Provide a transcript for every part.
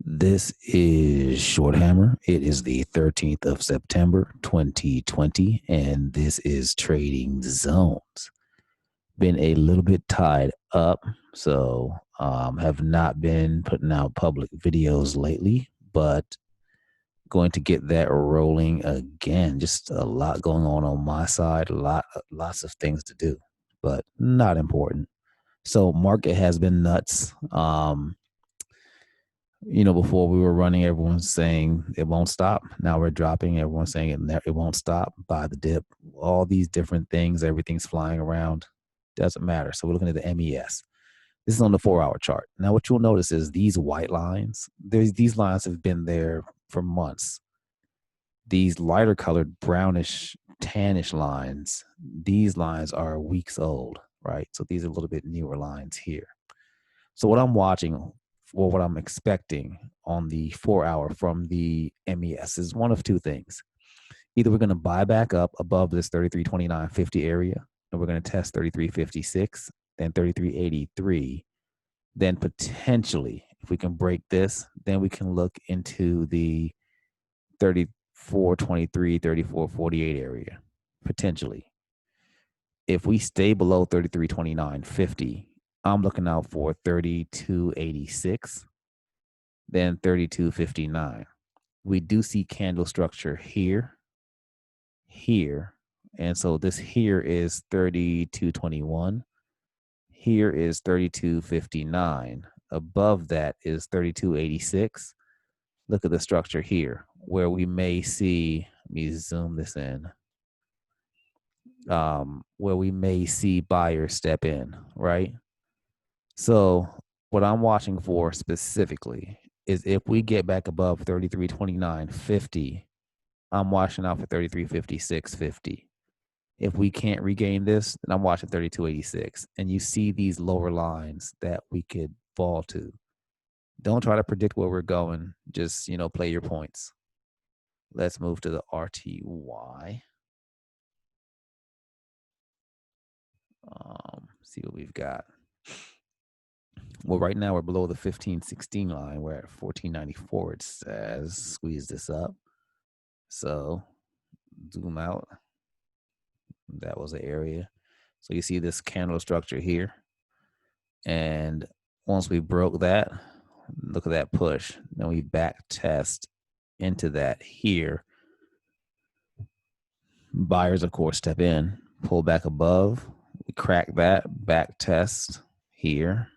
This is Short Hammer. It is the 13th of September, 2020, and this is Trading Zones. Been a little bit tied up, so have not been putting out public videos lately, but going to get that rolling again. Just a lot going on my side, lots of things to do, but not important. So market has been nuts. Before we were running, everyone's saying it won't stop. Now we're dropping. Everyone's saying it won't stop. Buy the dip. All these different things. Everything's flying around. Doesn't matter. So we're looking at the MES. This is on the 4-hour chart. Now what you'll notice is these white lines. These lines have been there for months. These lighter colored brownish, tannish lines. These lines are weeks old, right? So these are a little bit newer lines here. So what I'm watching, or what I'm expecting on the 4-hour from the MES is one of two things. Either we're going to buy back up above this 33.29.50 area, and we're going to test 33.56, then 33.83. Then potentially, if we can break this, then we can look into the 34.23, 34.48 area, potentially. If we stay below 33.29.50, I'm looking out for 32.86, then 32.59. We do see candle structure here, and so this here is 32.21. Here is 32.59. Above that is 32.86. Look at the structure here, where we may see, let me zoom this in, where we may see buyers step in, right? So what I'm watching for specifically is if we get back above 33.29.50, I'm watching out for 33.56.50. If we can't regain this, then I'm watching 32.86. And you see these lower lines that we could fall to. Don't try to predict where we're going. Just, play your points. Let's move to the RTY. See what we've got. Well, right now we're below the 1516 line. We're at 1494. It says squeeze this up. So zoom out. That was the area. So you see this candle structure here. And once we broke that, look at that push. Then we back test into that here. Buyers, of course, step in, pull back above. We crack that, back test here.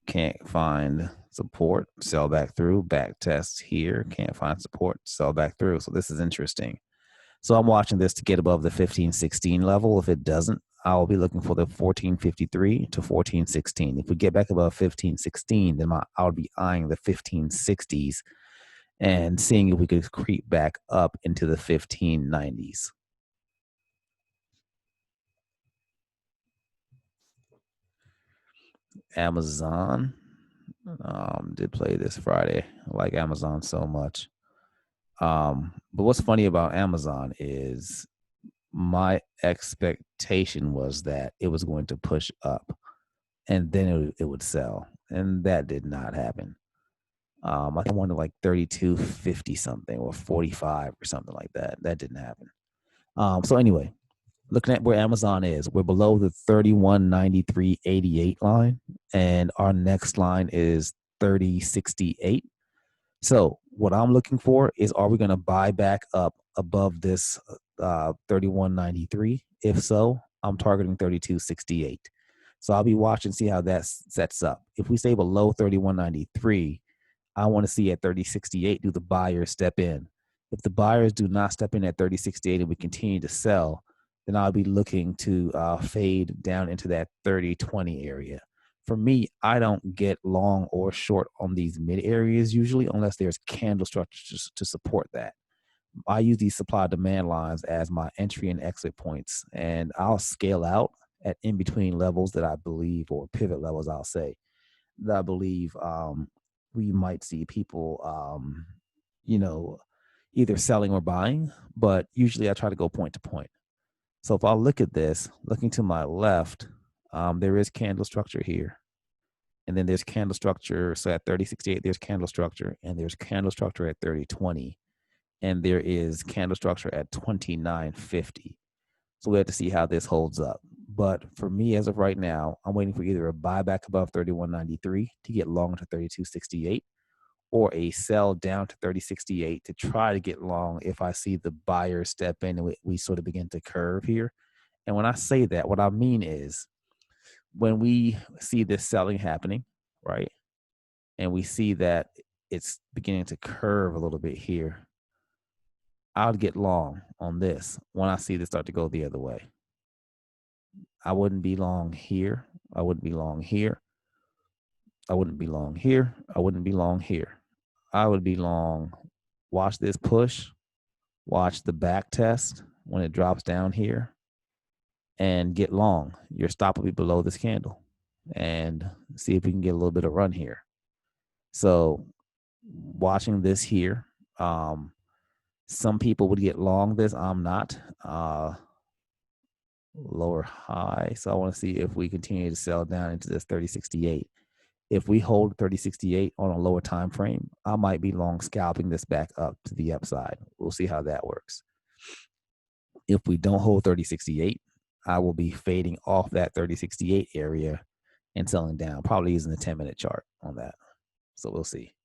Can't find support, sell back through, back test here, can't find support, sell back through. So this is interesting. So I'm watching this to get above the 1516 level. If it doesn't, I'll be looking for the 1453 to 1416. If we get back above 1516, then I'll be eyeing the 1560s and seeing if we could creep back up into the 1590s. Amazon did play this Friday. I like Amazon so much. But what's funny about Amazon is my expectation was that it was going to push up and then it would sell. And that did not happen. I think I wanted like 32.50 something or 45 or something like that. That didn't happen. So anyway, looking at where Amazon is, we're below the 31.93.88 line, and our next line is 30.68. So what I'm looking for is, are we going to buy back up above this 31.93? If so, I'm targeting 32.68. So I'll be watching, see how that sets up. If we stay below 31.93, I want to see at 30.68, do the buyers step in? If the buyers do not step in at 30.68 and we continue to sell, then I'll be looking to fade down into that 30.20 area. For me, I don't get long or short on these mid areas usually unless there's candle structures to support that. I use these supply demand lines as my entry and exit points, and I'll scale out at in between levels that I believe, or pivot levels, I'll say, that I believe we might see people, either selling or buying, but usually I try to go point to point. So if I look at this, looking to my left, there is candle structure here. And then there's candle structure. So at 3068, there's candle structure, and there's candle structure at 3020, and there is candle structure at 2950. So we have to see how this holds up. But for me, as of right now, I'm waiting for either a buyback above 3193 to get long to 3268, or a sell down to 3068 to try to get long if I see the buyer step in and we sort of begin to curve here. And when I say that, what I mean is when we see this selling happening, right, and we see that it's beginning to curve a little bit here, I'll get long on this when I see this start to go the other way. I wouldn't be long here. I wouldn't be long here. I wouldn't be long here. I wouldn't be long here. I would be long. Watch this push. Watch the back test when it drops down here and get long. Your stop will be below this candle and see if we can get a little bit of run here. So watching this here, some people would get long this. I'm not. Lower high. So I want to see if we continue to sell down into this 3068. If we hold 3068 on a lower time frame, I might be long scalping this back up to the upside. We'll see how that works. If we don't hold 3068, I will be fading off that 3068 area and selling down, probably using the 10-minute chart on that. So we'll see.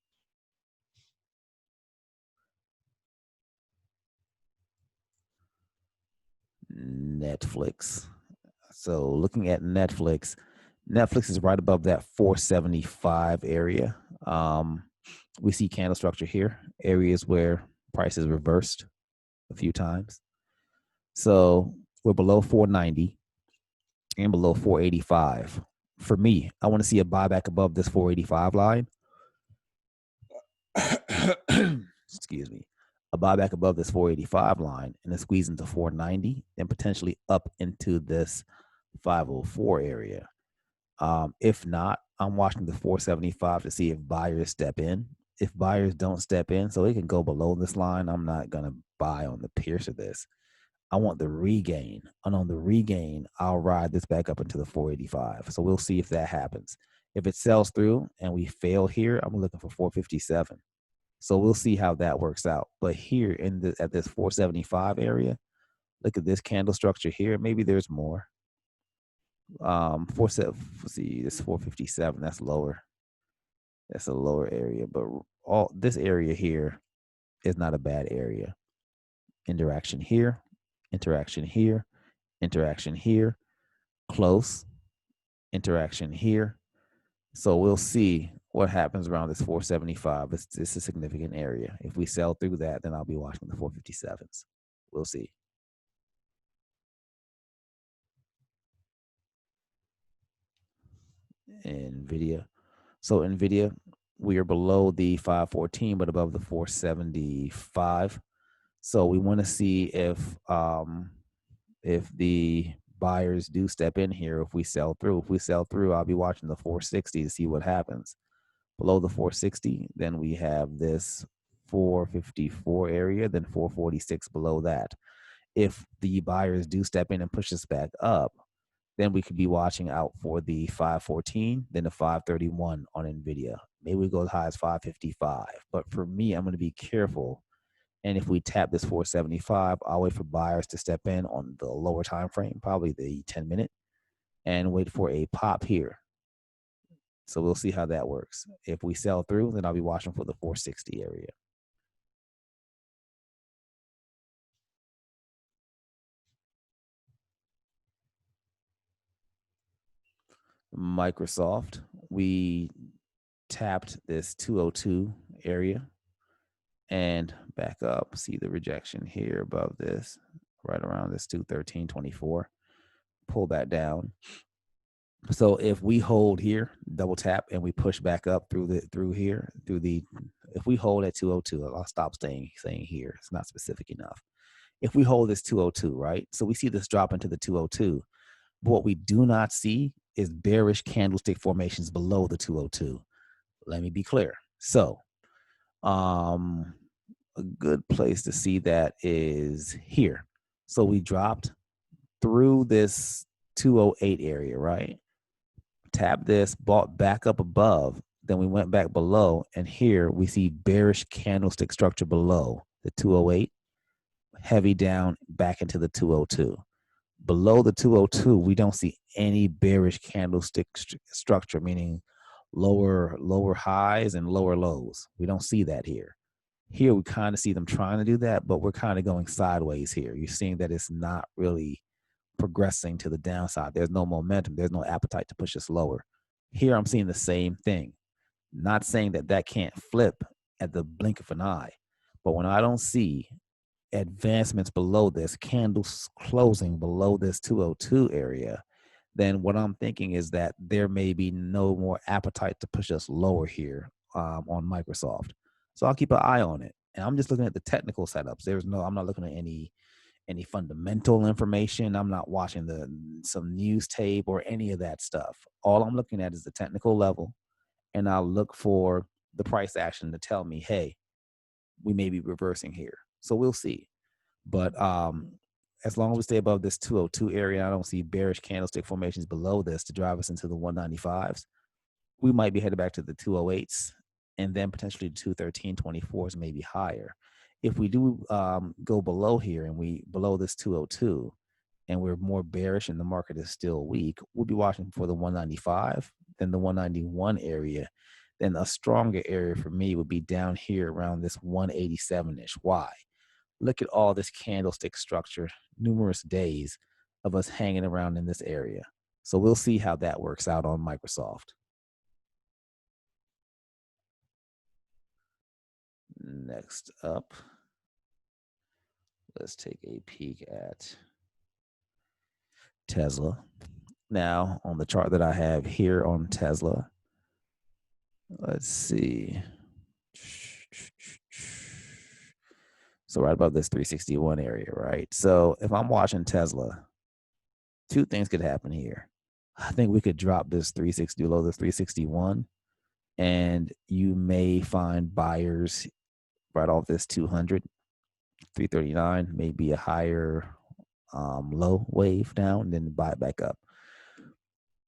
Netflix. So looking at Netflix, Netflix is right above that 475 area. We see candle structure here, areas where prices reversed a few times. So we're below 490 and below 485. For me, I want to see a buyback above this 485 line. Excuse me. A buyback above this 485 line and then squeeze into 490 and potentially up into this 504 area. If not, I'm watching the 475 to see if buyers step in. If buyers don't step in, so it can go below this line, I'm not going to buy on the pierce of this. I want the regain. And on the regain, I'll ride this back up into the 485. So we'll see if that happens. If it sells through and we fail here, I'm looking for 457. So we'll see how that works out. But here at this 475 area, look at this candle structure here. Maybe there's more. Let's see, this 457. That's lower. That's a lower area, but all this area here is not a bad area. Interaction here, interaction here, interaction here, close, interaction here. So we'll see what happens around this 475. It's a significant area. If we sell through that, then I'll be watching the 457s. We'll see. NVIDIA. So NVIDIA, we are below the 514, but above the 475. So we want to see if the buyers do step in here. If we sell through, I'll be watching the 460 to see what happens. Below the 460, then we have this 454 area, then 446 below that. If the buyers do step in and push us back up, then we could be watching out for the 514, then the 531 on NVIDIA. Maybe we go as high as 555. But for me, I'm going to be careful. And if we tap this 475, I'll wait for buyers to step in on the lower time frame, probably the 10-minute, and wait for a pop here. So we'll see how that works. If we sell through, then I'll be watching for the 460 area. Microsoft, we tapped this 202 area and back up. See the rejection here above this, right around this 213.24. Pull that down. So if we hold here, double tap, and we push back up if we hold at 202, I'll stop saying here. It's not specific enough. If we hold this 202, right? So we see this drop into the 202. But what we do not see is bearish candlestick formations below the 202. Let me be clear. So a good place to see that is here. So we dropped through this 208 area, right? tapped this, bought back up above, then we went back below, and here we see bearish candlestick structure below the 208, heavy down back into the 202. Below the 202, we don't see any bearish candlestick structure, meaning lower highs and lower lows. We don't see that here. Here we kind of see them trying to do that, but we're kind of going sideways here. You're seeing that it's not really progressing to the downside. There's no momentum. There's no appetite to push us lower. Here I'm seeing the same thing. Not saying that that can't flip at the blink of an eye, but when I don't see advancements below this, candles closing below this 202 area, then what I'm thinking is that there may be no more appetite to push us lower here on Microsoft. So I'll keep an eye on it. And I'm just looking at the technical setups. I'm not looking at any fundamental information. I'm not watching some news tape or any of that stuff. All I'm looking at is the technical level, and I'll look for the price action to tell me, hey, we may be reversing here. So we'll see. But as long as we stay above this 202 area, I don't see bearish candlestick formations below this to drive us into the 195s. We might be headed back to the 208s and then potentially 213.24s, maybe higher. If we do go below here and we below this 202 and we're more bearish and the market is still weak, we'll be watching for the 195, then the 191 area. Then a stronger area for me would be down here around this 187-ish. Why? Look at all this candlestick structure, numerous days of us hanging around in this area. So we'll see how that works out on Microsoft. Next up, let's take a peek at Tesla. Now, on the chart that I have here on Tesla, let's see. So right above this 361 area, right? So if I'm watching Tesla, two things could happen here. I think we could drop this 360 below this 361, and you may find buyers right off this 200, 339, maybe a higher low wave down, then buy it back up.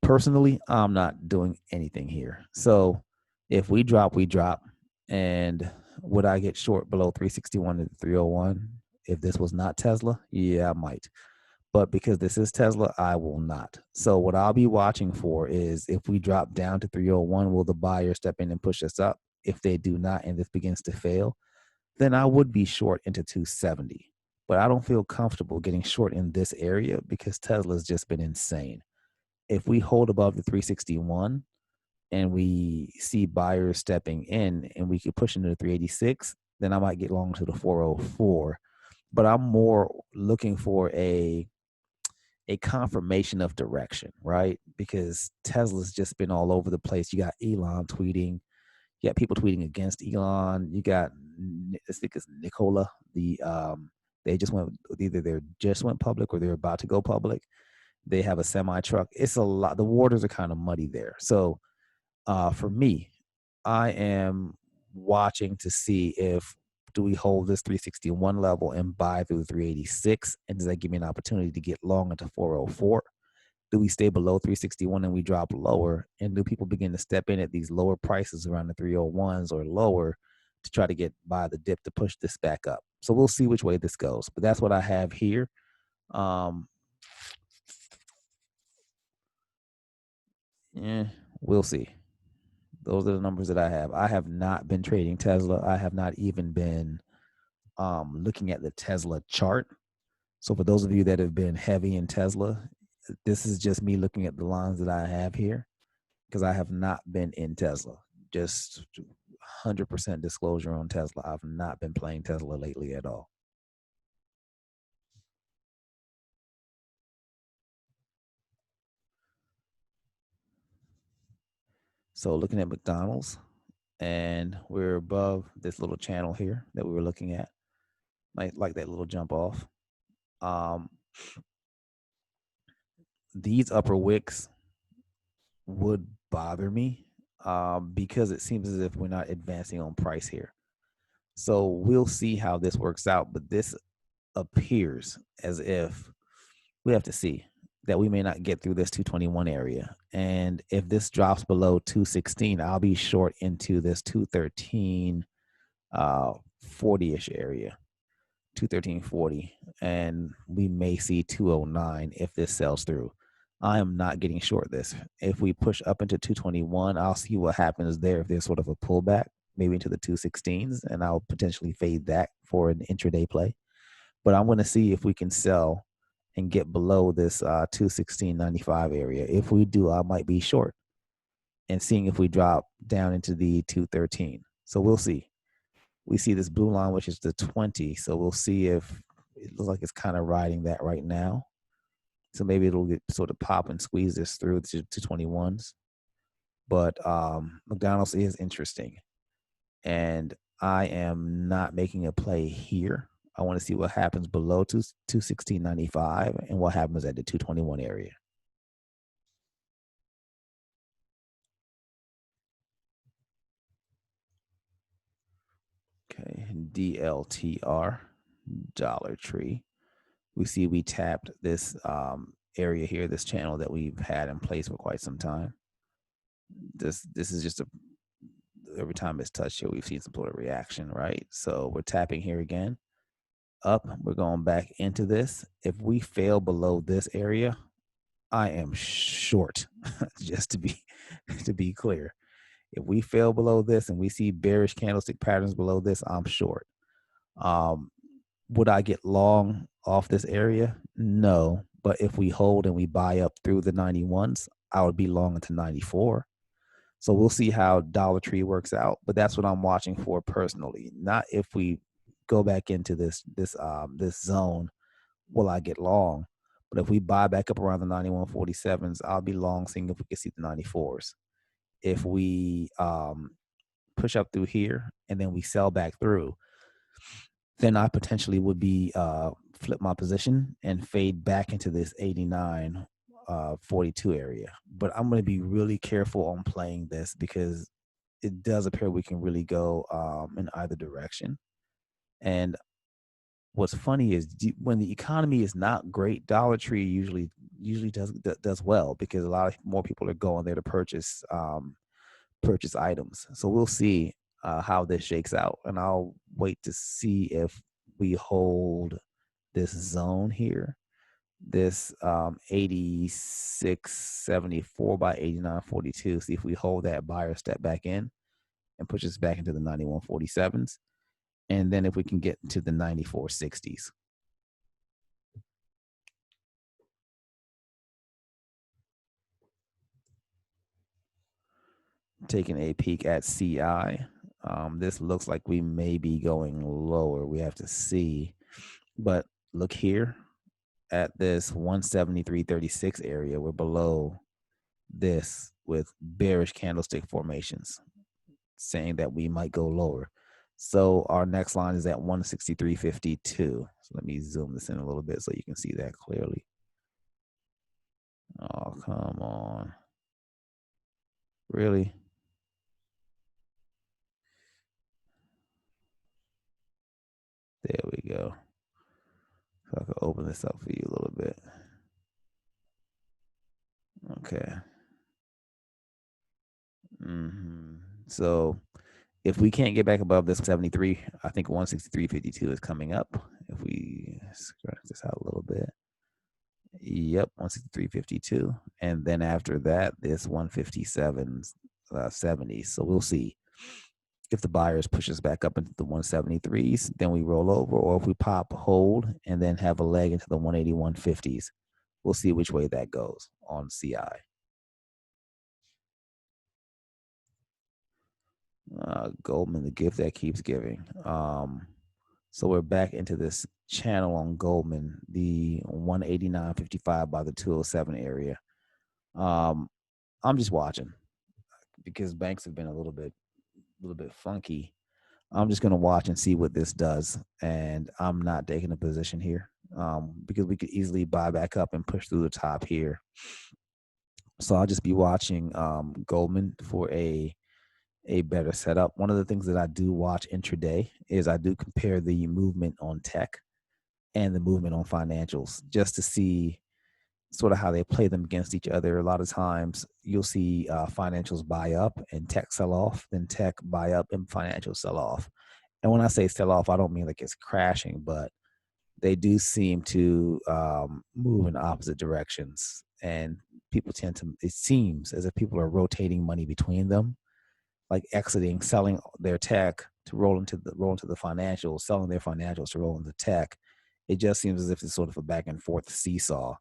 Personally, I'm not doing anything here. So if we drop, we drop. And would I get short below 361 to 301 if this was not Tesla? Yeah, I might. But because this is Tesla, I will not. So what I'll be watching for is if we drop down to 301, will the buyer step in and push us up? If they do not and this begins to fail, then I would be short into 270. But I don't feel comfortable getting short in this area because Tesla's just been insane. If we hold above the 361 and we see buyers stepping in and we could push into the 386, then I might get long to the 404. But I'm more looking for a confirmation of direction, right? Because Tesla's just been all over the place. You got Elon tweeting. You got people tweeting against Elon. You got, I think it's Nikola. They just went, either they just went public or they're about to go public. They have a semi truck. It's a lot. The waters are kind of muddy there. So for me, I am watching to see if do we hold this 361 level and buy through 386, and does that give me an opportunity to get long into 404? Do we stay below 361 and we drop lower, and do people begin to step in at these lower prices around the 301s or lower to try to get by the dip to push this back up? So we'll see which way this goes, but that's what I have here. We'll see. Those are the numbers that I have. I have not been trading Tesla. I have not even been looking at the Tesla chart. So for those of you that have been heavy in Tesla, this is just me looking at the lines that I have here because I have not been in Tesla. Just 100% disclosure on Tesla. I've not been playing Tesla lately at all. So looking at McDonald's, and we're above this little channel here that we were looking at, like that little jump off. These upper wicks would bother me because it seems as if we're not advancing on price here. So we'll see how this works out, but this appears as if we have to see. that we may not get through this 221 area. And if this drops below 216, I'll be short into this 213 40-ish area, 213.40, and we may see 209 if this sells through. I am not getting short this. If we push up into 221, I'll see what happens there. If there's sort of a pullback, maybe into the 216s, and I'll potentially fade that for an intraday play. But I'm going to see if we can sell and get below this 216.95 area. If we do, I might be short, and seeing if we drop down into the 213. So we'll see. We see this blue line, which is the 20. So we'll see if it looks like it's kind of riding that right now. So maybe it'll get sort of pop and squeeze this through to 221s. But McDonald's is interesting. And I am not making a play here. I want to see what happens below 216.95 and what happens at the 221 area. Okay, DLTR, Dollar Tree. We see we tapped this area here, this channel that we've had in place for quite some time. This is just every time it's touched here, we've seen some sort of reaction, right? So we're tapping here again. Up, we're going back into this. If we fail below this area, I am short. Just to be clear, if we fail below this and we see bearish candlestick patterns below this, I'm short. Would I get long off this area? No, but if we hold and we buy up through the 91s, I would be long into 94. So we'll see how Dollar Tree works out, but that's what I'm watching for personally. Not if we go back into this zone, will I get long? But if we buy back up around the 91.47s, I'll be long, seeing if we can see the 94s. If we push up through here and then we sell back through, then I potentially would be flip my position and fade back into this 89 42 area. But I'm going to be really careful on playing this because it does appear we can really go in either direction. And what's funny is when the economy is not great, Dollar Tree usually does well because a lot more people are going there to purchase items. So we'll see how this shakes out, and I'll wait to see if we hold this zone here, this 86.74 by 89.42. See if we hold that buyer step back in and push us back into the 91.47s, and then if we can get to the 94.60s. Taking a peek at CI. This looks like we may be going lower. We have to see. But look here at this 173.36 area. We're below this with bearish candlestick formations, saying that we might go lower. So our next line is at 163.52. So let me zoom this in a little bit so you can see that clearly. Oh, come on. Really? There we go. So I can open this up for you a little bit. Okay. So if we can't get back above this 73, I think 163.52 is coming up. If we scratch this out a little bit. Yep, 163.52. And then after that, this 157.70. So we'll see if the buyers push us back up into the 173s, then we roll over, or if we pop, hold, and then have a leg into the 181.50s. We'll see which way that goes on CI. Goldman, the gift that keeps giving. So we're back into this channel on Goldman, the 189.55 by the 207 area. I'm just watching because banks have been a little bit funky. I'm just going to watch and see what this does. And I'm not taking a position here because we could easily buy back up and push through the top here. So I'll just be watching Goldman for a better setup. One of the things that I do watch intraday is I do compare the movement on tech and the movement on financials just to see sort of how they play them against each other. A lot of times you'll see financials buy up and tech sell off, then tech buy up and financials sell off. And when I say sell off, I don't mean like it's crashing, but they do seem to move in opposite directions. And people tend to, it seems as if people are rotating money between them, like exiting, selling their tech to roll into the financials, selling their financials to roll into tech. It just seems as if it's sort of a back and forth seesaw.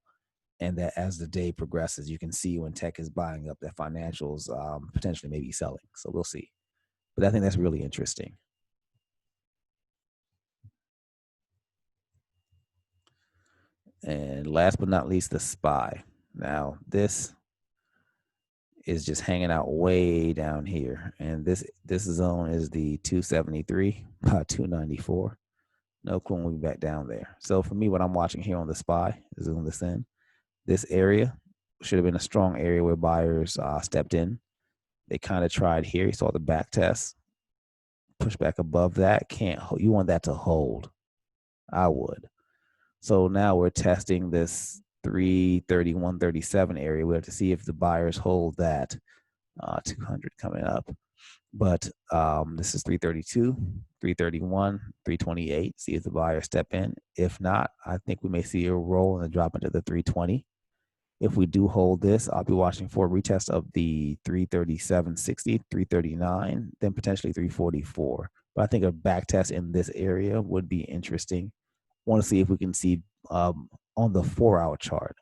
And that as the day progresses, you can see when tech is buying up, that financials potentially maybe selling. So we'll see. But I think that's really interesting. And last but not least, the SPY. Now, this is just hanging out way down here. And this zone is the 273 by 294. No clue when we back down there. So for me, what I'm watching here on the SPY, zoom this in, this area should have been a strong area where buyers stepped in. They kind of tried here. You saw the back test, push back above that. Can't hold. You want that to hold. I would. So now we're testing this 331.37 area. We have to see if the buyers hold that 200 coming up. But this is 332, 331, 328. See if the buyers step in. If not, I think we may see a roll and a drop into the 320. If we do hold this, I'll be watching for a retest of the 337.60, 339, then potentially 344. But I think a back test in this area would be interesting. Want to see if we can see on the 4-hour chart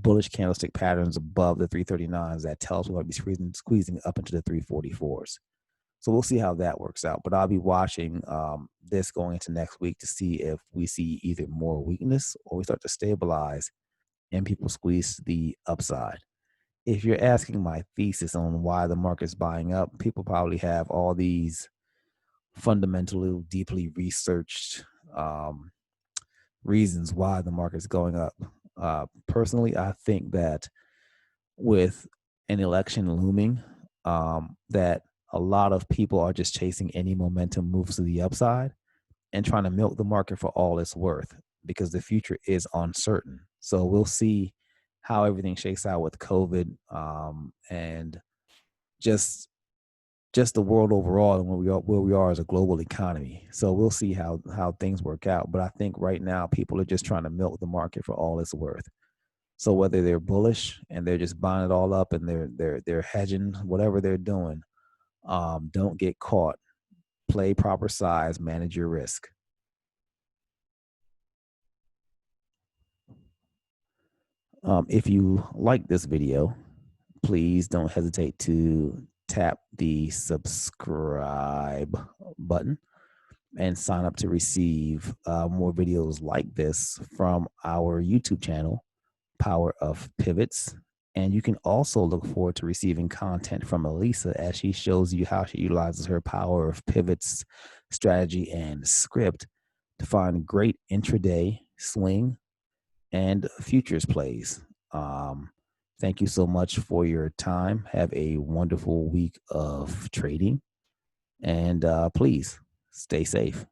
bullish candlestick patterns above the 339s that tells we'll be squeezing up into the 344s. So we'll see how that works out. But I'll be watching this going into next week to see if we see either more weakness or we start to stabilize and people squeeze the upside. If you're asking my thesis on why the market's buying up, people probably have all these fundamentally, deeply researched reasons why the market's going up. Personally, I think that with an election looming, that a lot of people are just chasing any momentum moves to the upside and trying to milk the market for all it's worth because the future is uncertain. So we'll see how everything shakes out with COVID and just the world overall and where we are as a global economy. So we'll see how things work out. But I think right now people are just trying to milk the market for all it's worth. So whether they're bullish and they're just buying it all up and they're hedging, whatever they're doing, don't get caught. Play proper size, manage your risk. If you like this video, please don't hesitate to tap the subscribe button and sign up to receive more videos like this from our YouTube channel, Power of Pivots. And you can also look forward to receiving content from Elisa as she shows you how she utilizes her Power of Pivots strategy and script to find great intraday swing and futures plays. Thank you so much for your time. Have a wonderful week of trading. And please stay safe.